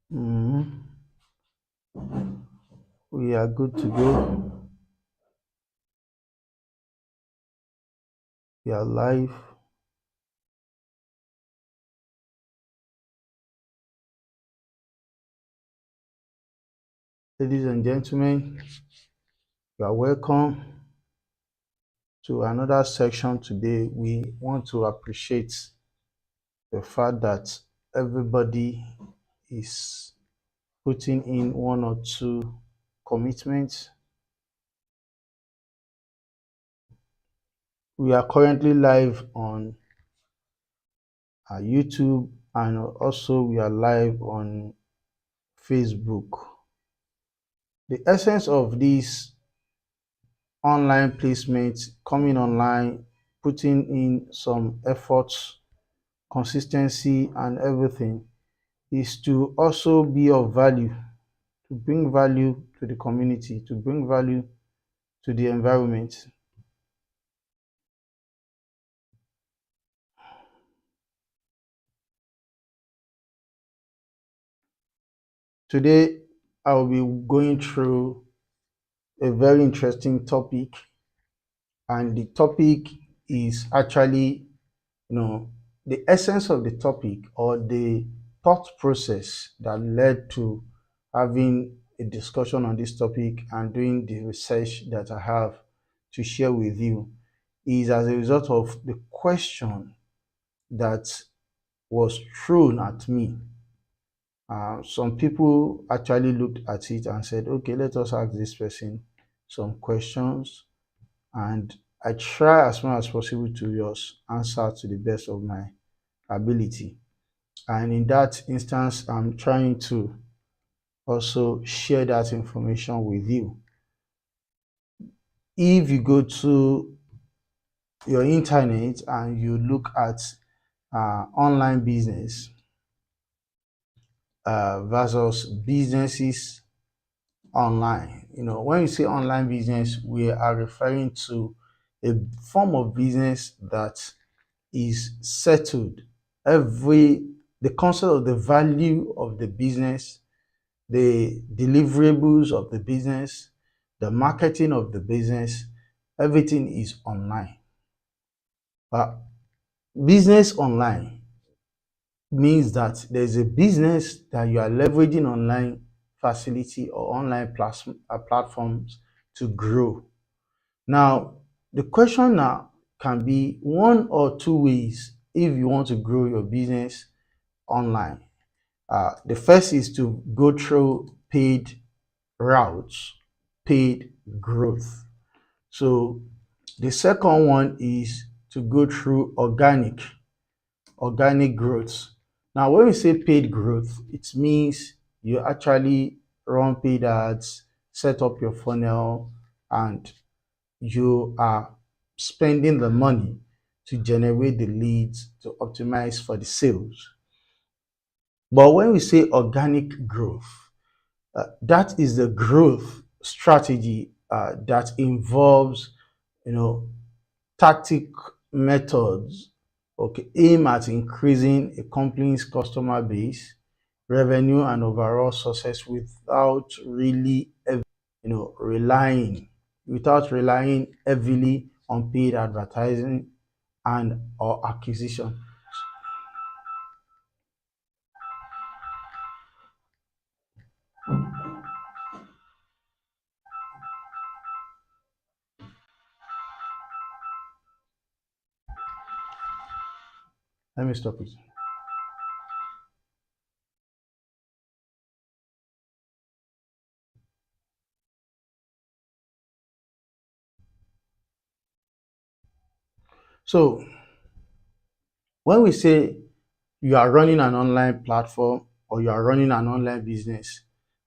Mhm. We are good to go. We are live. Ladies and gentlemen, you are welcome to another section today. We want to appreciate the fact that everybody is putting in one or two commitments. We are currently live on YouTube, and also we are live on Facebook. The essence of this online placement, coming online, putting in some efforts, consistency, and everything is to also be of value, to bring value to the community, to bring value to the environment. Today, I will be going through a very interesting topic, and the topic is actually, you know, the essence of the topic or the thought process that led to having a discussion on this topic and doing the research that I have to share with you is as a result of the question that was thrown at me. Some people actually looked at it and said, okay, let us ask this person some questions. And I try as much as possible to just answer to the best of my ability. And in that instance, I'm trying to also share that information with you. If you go to your internet and you look at online business versus businesses online, when you say online business, we are referring to a form of business that is settled. The concept of the value of the business, the deliverables of the business, the marketing of the business, everything is online. But business online means that there's a business that you are leveraging online facility or online platforms to grow. Now, the question now can be one or two ways if you want to grow your business online. The first is to go through paid routes, paid growth. So the second one is to go through organic growth. Now, when we say paid growth, it means you actually run paid ads, set up your funnel, and you are spending the money to generate the leads to optimize for the sales. But when we say organic growth, that is the growth strategy that involves, you know, tactic methods, okay, aim at increasing a company's customer base, revenue, and overall success without really, relying, heavily on paid advertising and or acquisition. Let me stop it. So when we say you are running an online platform or you are running an online business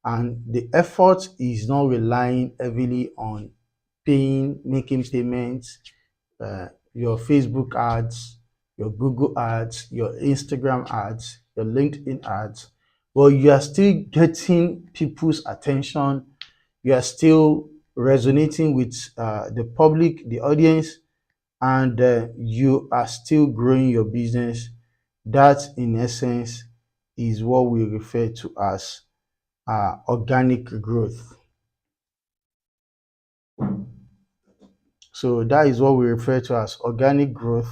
and the effort is not relying heavily on making payments, your Facebook ads, your Google ads, your Instagram ads, your LinkedIn ads, but you are still getting people's attention, you are still resonating with the public, the audience, and you are still growing your business. That, in essence, is what we refer to as organic growth. So that is what we refer to as organic growth.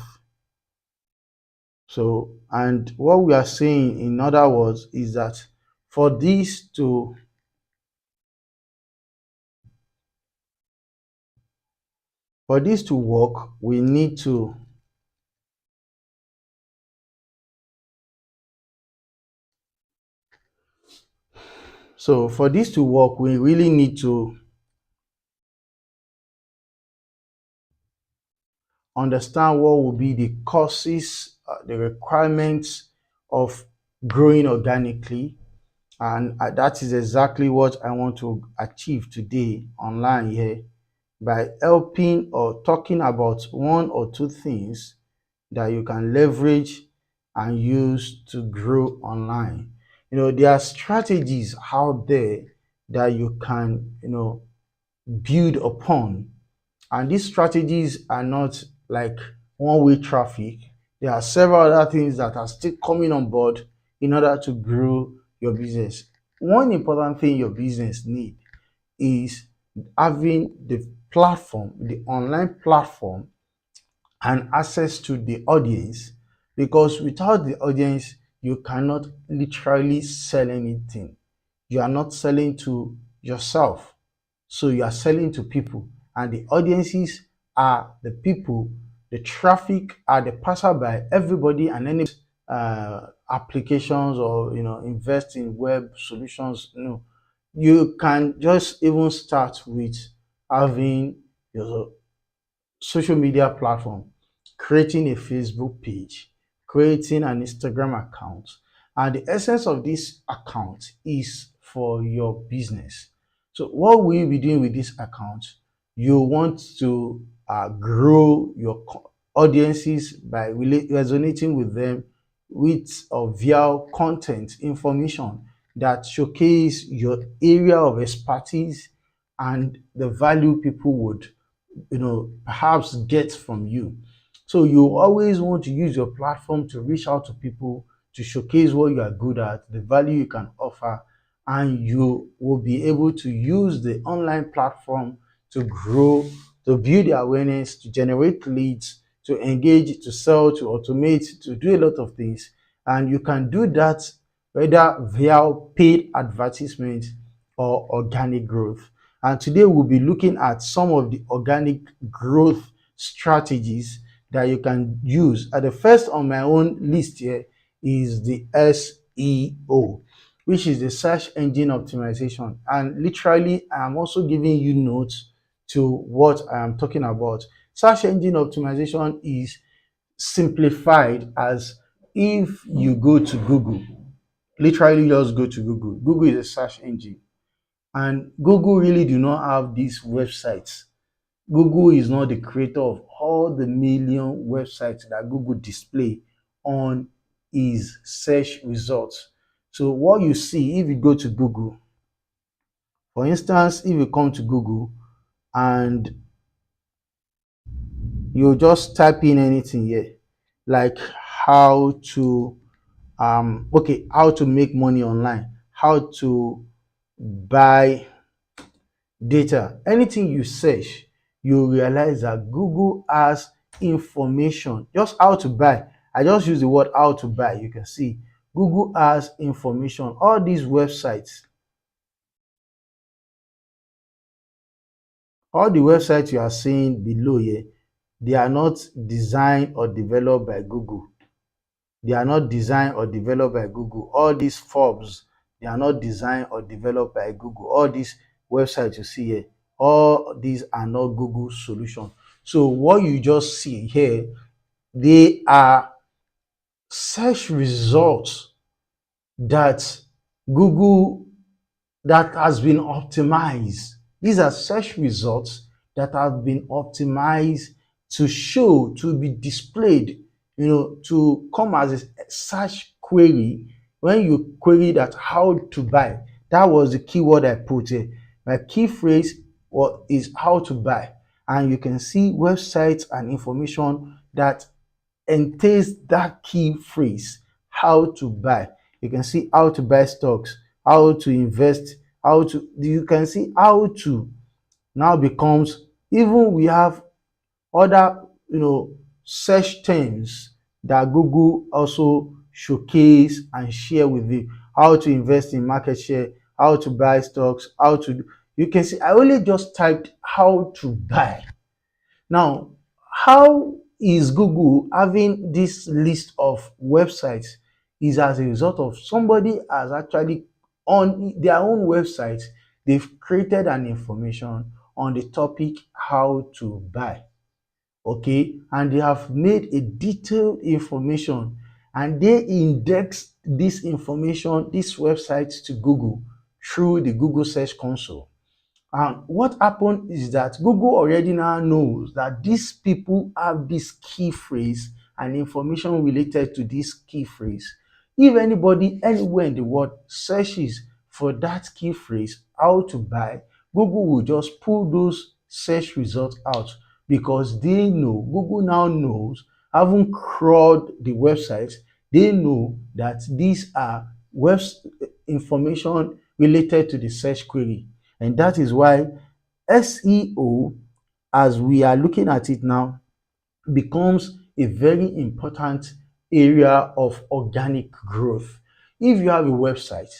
So, and what we are saying, in other words, is that for this to work, we need to so for this to work, we really need to understand what will be the causes, the requirements of growing organically. And that is exactly what I want to achieve today online here, by helping or talking about one or two things that you can leverage and use to grow online. There are strategies out there that you can, build upon. And these strategies are not like one-way traffic. There are several other things that are still coming on board in order to grow your business. One important thing your business need is having the platform, the online platform, and access to the audience, because without the audience, you cannot literally sell anything. You are not selling to yourself, so you are selling to people, and the audiences are the people, the traffic are the passerby, everybody and any applications, or invest in web solutions. You can just even start with having your social media platform, creating a Facebook page, creating an Instagram account. And the essence of this account is for your business. So what will you be doing with this account? You want to grow your audiences by resonating with them with or via content, information that showcase your area of expertise and the value people would perhaps get from you. So you always want to use your platform to reach out to people, to showcase what you are good at, the value you can offer, and you will be able to use the online platform to grow, to build the awareness, to generate leads, to engage, to sell, to automate, to do a lot of things. And you can do that whether via paid advertisement or organic growth. And today we'll be looking at some of the organic growth strategies that you can use. At the first on my own list here is the SEO, which is the search engine optimization. And literally, I'm also giving you notes to what I am talking about. Search engine optimization is simplified as if you go to Google, literally just go to Google. Google is a search engine, and Google really do not have these websites. Google is not the creator of all the million websites that Google display on his search results. So what you see if you go to Google, for instance, if you come to Google and you just type in anything here, like how to how to make money online, how to buy data, anything you search, you realize that Google has information. Just how to buy, I just use the word how to buy. You can see Google has information. All these websites, all the websites you are seeing below here, they are not designed or developed by Google. They are not designed or developed by Google. All these Forbes, they are not designed or developed by Google. All these websites you see here, all these are not Google solutions. So what you just see here, they are search results that Google, that has been optimized. These are search results that have been optimized to show, to be displayed, to come as a search query. When you query that how to buy, that was the keyword I put here. My key phrase is how to buy. And you can see websites and information that entails that key phrase, how to buy. You can see how to buy stocks, how to invest, how to, you can see how to now becomes, even we have other, search terms that Google also showcase and share with you. How to invest in market share, how to buy stocks, how to do. You can see I only just typed how to buy. Now, how is Google having this list of websites? Is as a result of somebody has actually, on their own website, they've created an information on the topic how to buy. Okay, and they have made a detailed information, and they index this information, this website, to Google through the Google Search Console. And what happened is that Google already now knows that these people have this key phrase and information related to this key phrase. If anybody anywhere in the world searches for that key phrase, how to buy, Google will just pull those search results out, because they know, Google now knows, having crawled the website, they know that these are web information related to the search query. And that is why SEO, as we are looking at it now, becomes a very important area of organic growth. If you have a website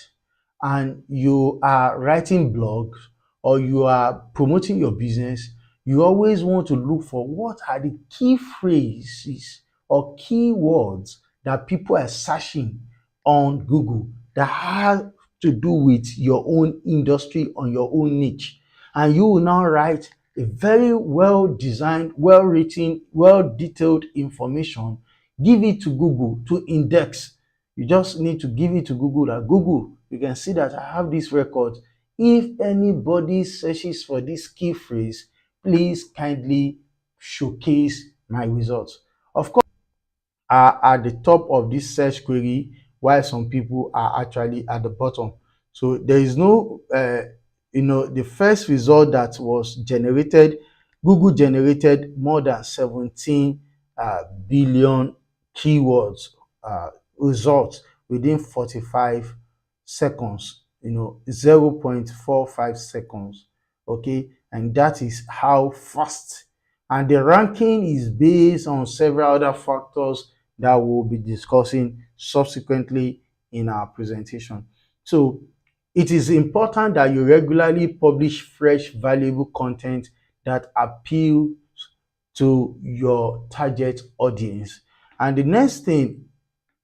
and you are writing blogs or you are promoting your business, you always want to look for what are the key phrases or keywords that people are searching on Google that have to do with your own industry or your own niche. And you will now write a very well designed, well written, well detailed information, give it to Google to index. You just need to give it to Google that, Google, you can see that I have this record. If anybody searches for this key phrase, please kindly showcase my results. Of course, are at the top of this search query, while some people are actually at the bottom. So there is no, the first result that was generated, Google generated more than 17 billion keywords results within 45 seconds, 0.45 seconds. Okay, and that is how fast. And the ranking is based on several other factors that we'll be discussing subsequently in our presentation. So it is important that you regularly publish fresh, valuable content that appeals to your target audience. And the next thing,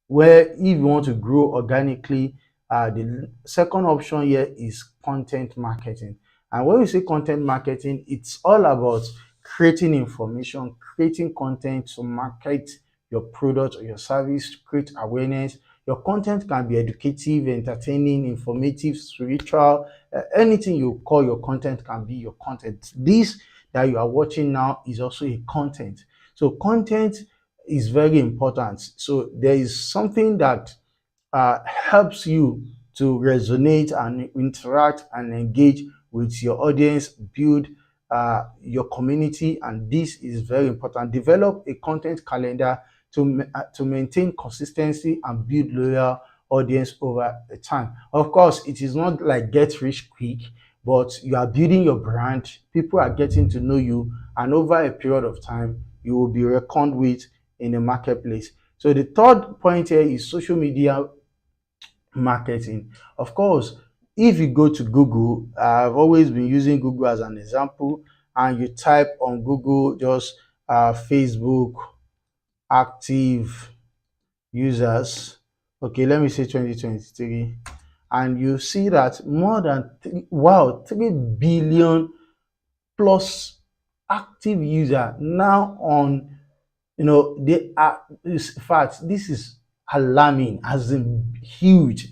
where if you want to grow organically, the second option here is content marketing. And when we say content marketing, it's all about creating information, creating content to market your product or your service, to create awareness. Your content can be educative, entertaining, informative, spiritual, anything you call your content can be your content. This that you are watching now is also a content. So content is very important. So there is something that helps you to resonate and interact and engage with your audience, build your community, and this is very important. Develop a content calendar to maintain consistency and build loyal audience over the time. Of course, it is not like get rich quick, but you are building your brand. People are getting to know you, and over a period of time, you will be reckoned with in the marketplace. So the third point here is social media marketing. Of course, if you go to Google, I've always been using Google as an example, and you type on Google just Facebook active users. Okay, let me say 2023, and you see that more than 3 billion plus active user now on, they are, in fact, this is alarming, as in huge.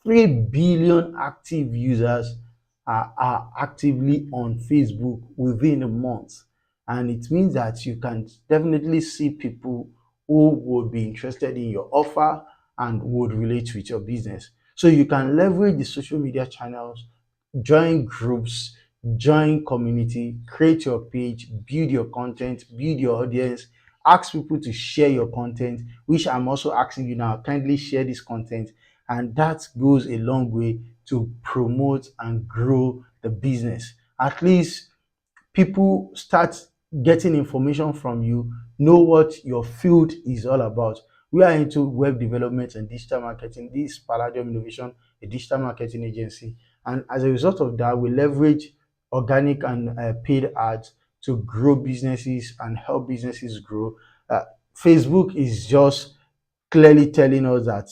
3 billion active users are actively on Facebook within a month. And it means that you can definitely see people who would be interested in your offer and would relate with your business. So you can leverage the social media channels, join groups, join community, create your page, build your content, build your audience, ask people to share your content, which I'm also asking you now. Kindly share this content and that goes a long way to promote and grow the business. At least people start getting information from you, know what your field is all about. We are into web development and digital marketing. This is Palladium Innovation, a digital marketing agency. And as a result of that, we leverage organic and paid ads to grow businesses and help businesses grow. Uh, Facebook is just clearly telling us that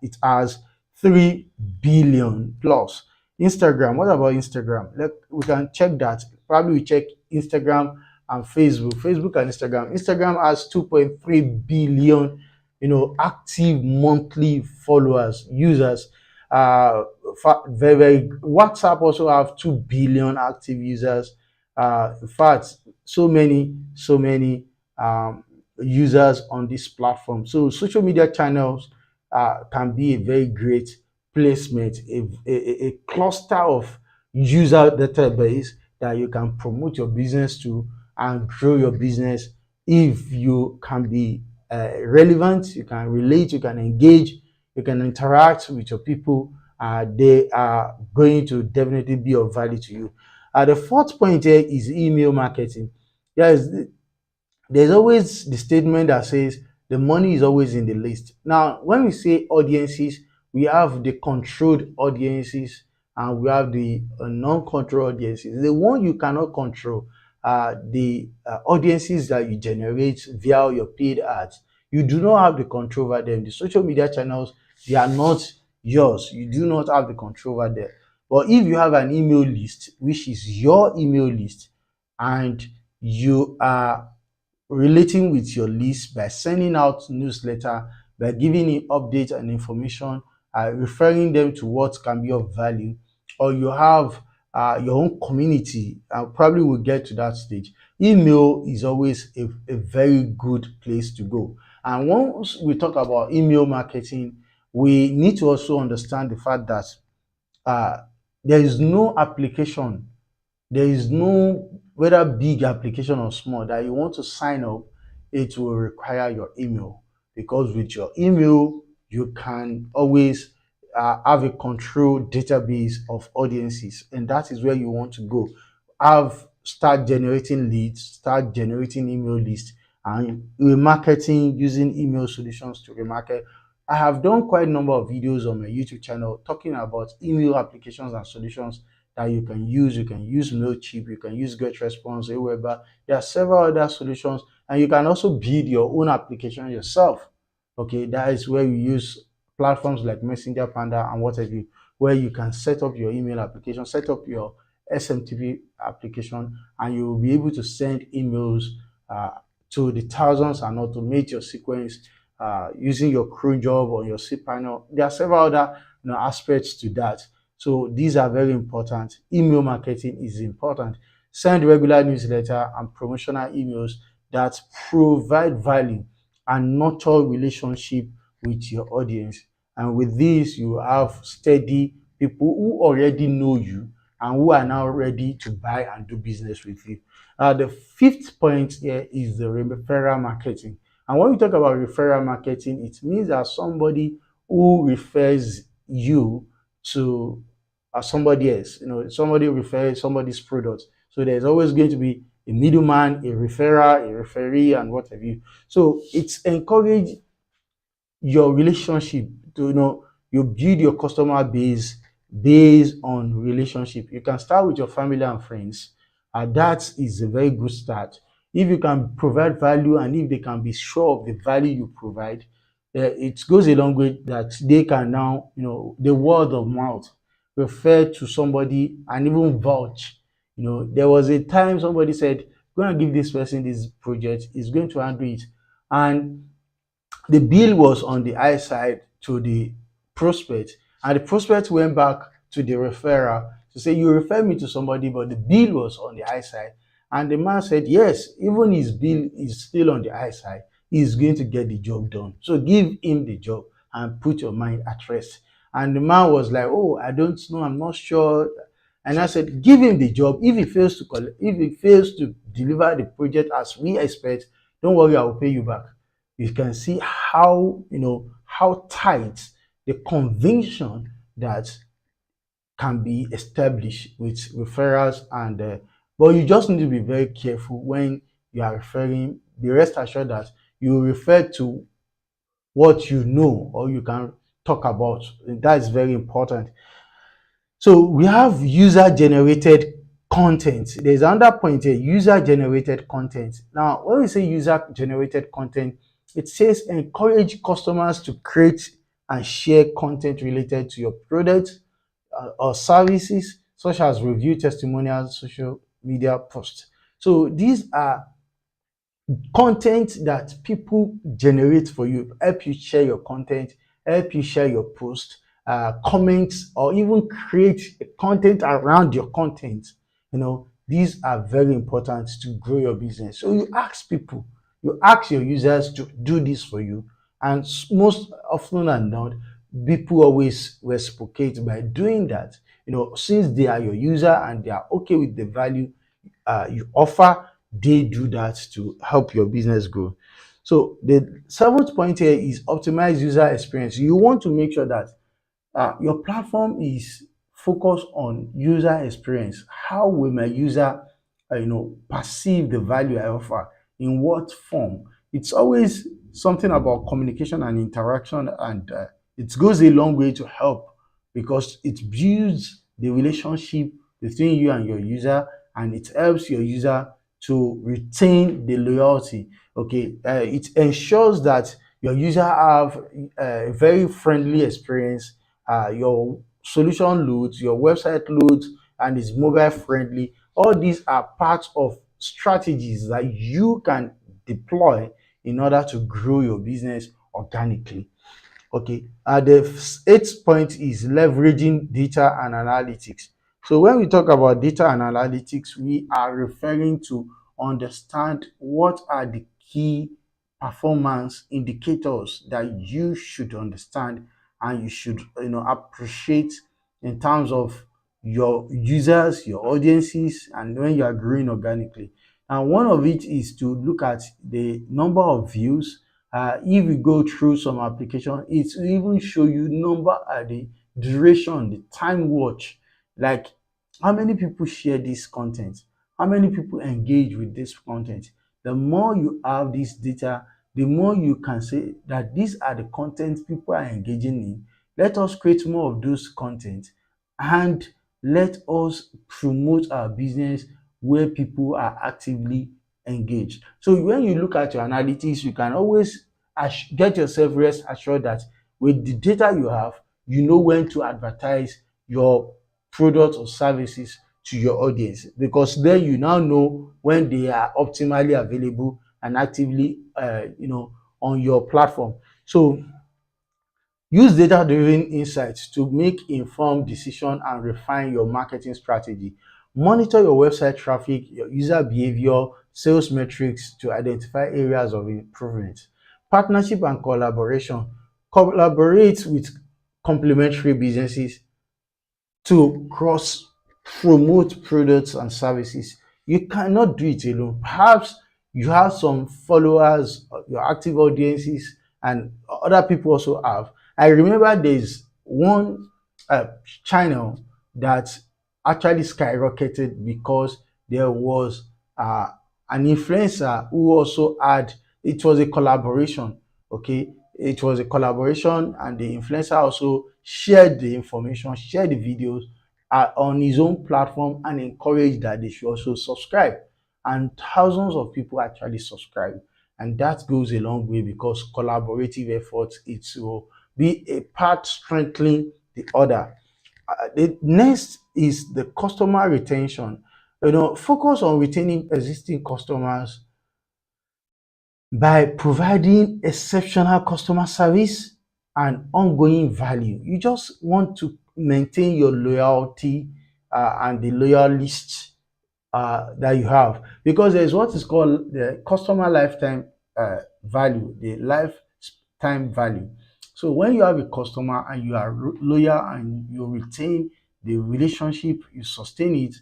it has 3 billion plus. Instagram, what about Instagram? We can check that. Probably we check Instagram and Facebook. Facebook and Instagram. Instagram has 2.3 billion, active monthly followers, users. Uh, very WhatsApp also have 2 billion active users. In fact, so many users on this platform. So social media channels can be a very great placement, a cluster of user database that you can promote your business to and grow your business. If you can be relevant, you can relate, you can engage, you can interact with your people, they are going to definitely be of value to you. The fourth point here is email marketing. Yes, there's always the statement that says the money is always in the list. Now, when we say audiences, we have the controlled audiences and we have the non-controlled audiences. The one you cannot control are the audiences that you generate via your paid ads. You do not have the control over them. The social media channels, they are not yours. You do not have the control over them. But if you have an email list, which is your email list, and you are relating with your list by sending out newsletter, by giving it updates and information, referring them to what can be of value, or you have your own community, and probably will get to that stage. Email is always a very good place to go. And once we talk about email marketing, we need to also understand the fact that uh, there is no application, there is no, whether big application or small, that you want to sign up, it will require your email, because with your email you can always have a controlled database of audiences, and that is where you want to go. Start generating leads, start generating email lists, and remarketing using email solutions to remarket. I have done quite a number of videos on my YouTube channel talking about email applications and solutions that you can use. You can use Mailchimp, you can use GetResponse, Aweber. There are several other solutions, and you can also build your own application yourself. Okay, that is where you use platforms like Messenger, Panda, and what have you, where you can set up your email application, set up your SMTP application, and you will be able to send emails uh, to the thousands and automate your sequence using your crew job or your cPanel. There are several other aspects to that. So these are very important. Email marketing is important. Send regular newsletter and promotional emails that provide value and nurture relationship with your audience. And with this, you have steady people who already know you and who are now ready to buy and do business with you. The fifth point here is the referral marketing. And when we talk about referral marketing, it means that somebody who refers you to somebody else. Somebody refers somebody's product. So there's always going to be a middleman, a referrer, a referee, and what have you. So it's encourage your relationship to, you build your customer base based on relationship. You can start with your family and friends, and that is a very good start. If you can provide value and if they can be sure of the value you provide, it goes a long way that they can now, the word of mouth, refer to somebody and even vouch. There was a time somebody said, go and give this person this project, he's going to handle it. And the bill was on the high side to the prospect, and the prospect went back to the referrer to say, you refer me to somebody, but the bill was on the high side. And the man said, yes, even his bill is still on the high side, he's going to get the job done. So give him the job and put your mind at rest. And the man was like, oh, I don't know, I'm not sure. And I said, give him the job. If he fails to if he fails to deliver the project as we expect, don't worry, I will pay you back. You can see how, how tight the conviction that can be established with referrals and but you just need to be very careful when you are referring. Be rest assured that you refer to what you know or you can talk about. That is very important. So we have user generated content. There's another point here, user generated content. Now, when we say user generated content, it says encourage customers to create and share content related to your product or services, such as review testimonials, social media posts. So these are content that people generate for you, help you share your content, help you share your post, comments, or even create content around your content. These are very important to grow your business. So you ask people, you ask your users to do this for you, and most often than not, people always reciprocate by doing that. Since they are your user and they are okay with the value you offer, they do that to help your business grow. So the seventh point here is optimize user experience. You want to make sure that your platform is focused on user experience. How will my user, perceive the value I offer? In what form? It's always something about communication and interaction, and it goes a long way to help because it builds the relationship between you and your user, and it helps your user to retain the loyalty. Okay, it ensures that your user have a very friendly experience, your solution loads, your website loads, and is mobile friendly. All these are parts of strategies that you can deploy in order to grow your business organically. Okay, the eighth point is leveraging data and analytics. So when we talk about data and analytics, we are referring to understand what are the key performance indicators that you should understand and you should appreciate in terms of your users, your audiences, and when you are growing organically. And one of it is to look at the number of views. If you go through some application, it will even show you number the duration, the time watch, like how many people share this content, how many people engage with this content. The more you have this data, the more you can say that these are the content people are engaging in. Let us create more of those content and let us promote our business where people are actively engaged. So when you look at your analytics, you can always get yourself rest assured that with the data you have, you know when to advertise your products or services to your audience, because then you now know when they are optimally available and actively on your platform. So use data-driven insights to make informed decisions and refine your marketing strategy. Monitor your website traffic, your user behavior, sales metrics to identify areas of improvement. Partnership and collaboration. Collaborate with complementary businesses to cross promote products and services. You cannot do it alone. Perhaps you have some followers, your active audiences, and other people also have. I remember there's one uh, channel that actually skyrocketed because there was uh, an influencer who also had, it was a collaboration. Okay, it was a collaboration, and the influencer also shared the information, shared the videos on his own platform, and encouraged that they should also subscribe. And thousands of people actually subscribe, and that goes a long way because collaborative efforts, it will be a part strengthening the other. The next is the customer retention. Focus on retaining existing customers by providing exceptional customer service and ongoing value. You just want to maintain your loyalty and the loyalist that you have, because there's what is called the customer lifetime value, the lifetime value. So when you have a customer and you are loyal and you retain the relationship, you sustain it,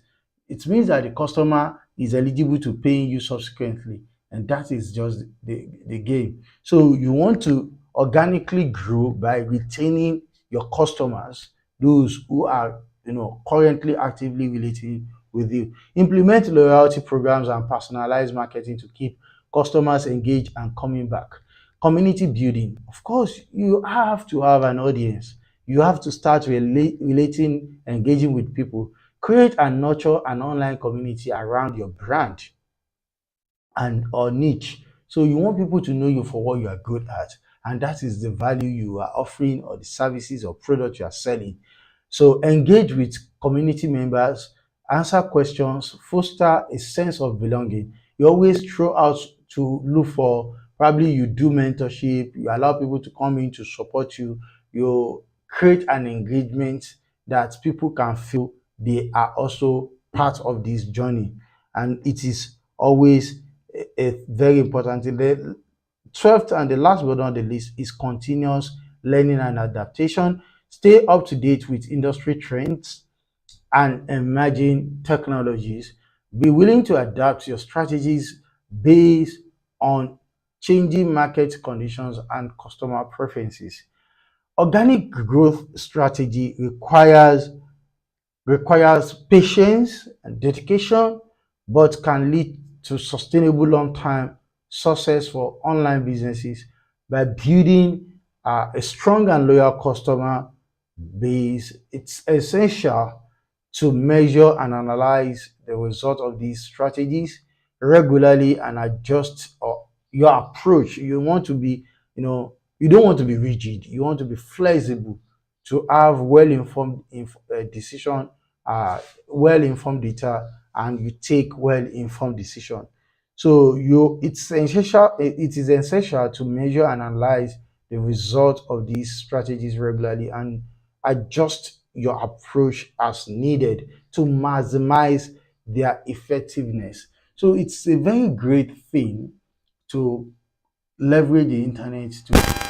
it means that the customer is eligible to paying you subsequently, and that is just the game. So you want to organically grow by retaining your customers, those who are currently actively relating with you. Implement loyalty programs and personalized marketing to keep customers engaged and coming back. Community building. Of course, you have to have an audience. You have to start relating, engaging with people. Create and nurture an online community around your brand and or niche. So you want people to know you for what you are good at, and that is the value you are offering or the services or product you are selling. So engage with community members, answer questions, foster a sense of belonging. You always throw out to look for, probably you do mentorship, you allow people to come in to support you, you create an engagement that people can feel they are also part of this journey. And it is always a very important thing. The 12th and the last but not the least is continuous learning and adaptation. Stay up to date with industry trends and emerging technologies. Be willing to adapt your strategies based on changing market conditions and customer preferences. Organic growth strategy requires patience and dedication, but can lead to sustainable long-term success for online businesses by building a strong and loyal customer base. It's essential to measure and analyze the result of these strategies regularly and adjust your approach. You want to be, you don't want to be rigid. You want to be flexible to have well-informed decision, well-informed data, and you take well-informed decision. So it is essential to measure and analyze the result of these strategies regularly and adjust your approach as needed to maximize their effectiveness. So it's a very great thing to leverage the internet to